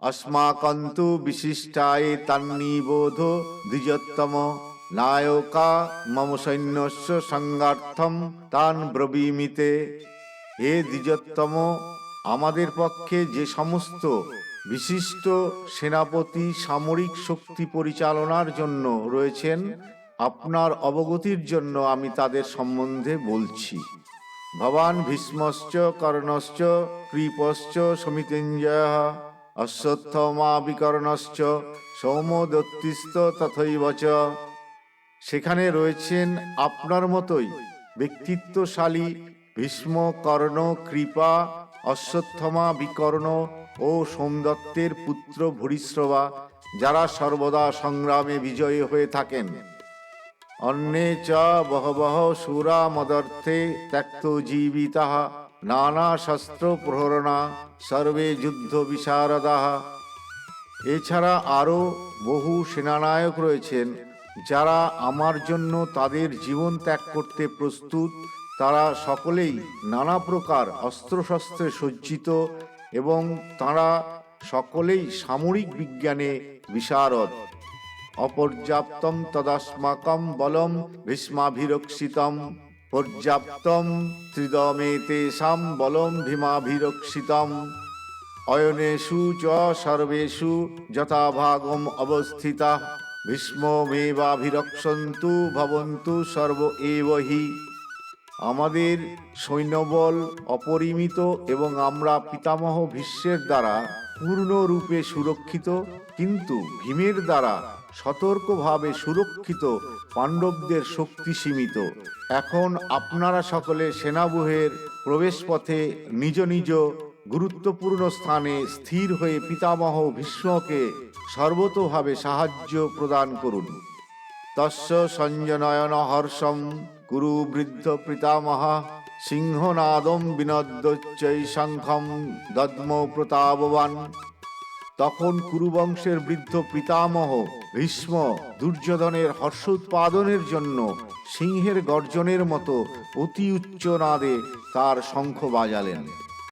अस्माकन्तु विशिष्टाय तन्निबोध द्विजोत्तम नायका मम सैन्यस्य संगार्थम तान ब्रवीमिते। হে দ্বিজোত্তম, আমাদের পক্ষে যে সমস্ত বিশিষ্ট সেনাপতি সামরিক শক্তি পরিচালনার জন্য রয়েছেন, আপনার অবগতির জন্য আমি তাদের সম্বন্ধে বলছি। ভবান ভীষ্মশ্চ কর্ণশ্চ কৃপশ্চ সমিতিঞ্জয়ঃ অশ্বত্থমা বিকর্ণশ্চ সৌমদত্তিস্ত তথৈব চ। সেখানে রয়েছেন আপনার মতোই ব্যক্তিত্বশালী ভীষ্ম, কর্ণ, কৃপা, অশ্বত্থমা, বিকর্ণ ও সোমদত্তের পুত্র ভূরিশ্রবা, যারা সর্বদা সংগ্রামে বিজয়ী হয়ে থাকেন। অন্যে চ বহবহ শূরা মদর্থে ত্যক্ত জীবিতাঃ নানা শস্ত্র প্রহরণা সর্বে যুদ্ধ বিশারদাঃ। এছাড়া আরও বহু সেনানায়ক রয়েছেন যারা আমার জন্য তাদের জীবন ত্যাগ করতে প্রস্তুত। তারা সকলেই নানা প্রকার অস্ত্রশস্ত্রে সজ্জিত এবং তারা সকলেই সামরিক বিজ্ঞানে বিশারদ। অপর্যাপ্তম তদাস্মাকম বলম ভীষ্মাভিরক্ষিতম পর্যাপ্তম ত্রিদমেতেষাং বলম ভীমাভিরক্ষিতম। অয়নেষু চ সর্বেষু যথাভাগম অবস্থিতাঃ ভীষ্মমেবাভিরক্ষন্তু ভবন্তু সর্ব এব হি। আমাদের সৈন্যবল অপরিমিত এবং আমরা পিতামহ ভীষ্মের দ্বারা পূর্ণরূপে সুরক্ষিত, কিন্তু ভীমের দ্বারা সতর্কভাবে সুরক্ষিত পাণ্ডবদের শক্তি সীমিত। এখন আপনারা সকলে সেনাব্যূহের প্রবেশপথে নিজ নিজ গুরুত্বপূর্ণ স্থানে স্থির হয়ে পিতামহ ভীষ্মকে সর্বতোভাবে সাহায্য প্রদান করুন। তস্য সঞ্জনয়ন হর্ষম কুরু বৃদ্ধ পিতামহ সিংহনাদম বিনদ্যোচ্চৈ শঙ্খম দদ্ম প্রতাপবান। তখন কুরুবংশের বৃদ্ধ পিতামহ ভীষ্ম দুর্যোধনের হর্ষ উৎপাদনের জন্য সিংহের গর্জনের মতো অতি উচ্চ নাদে তার শঙ্খ বাজালেন।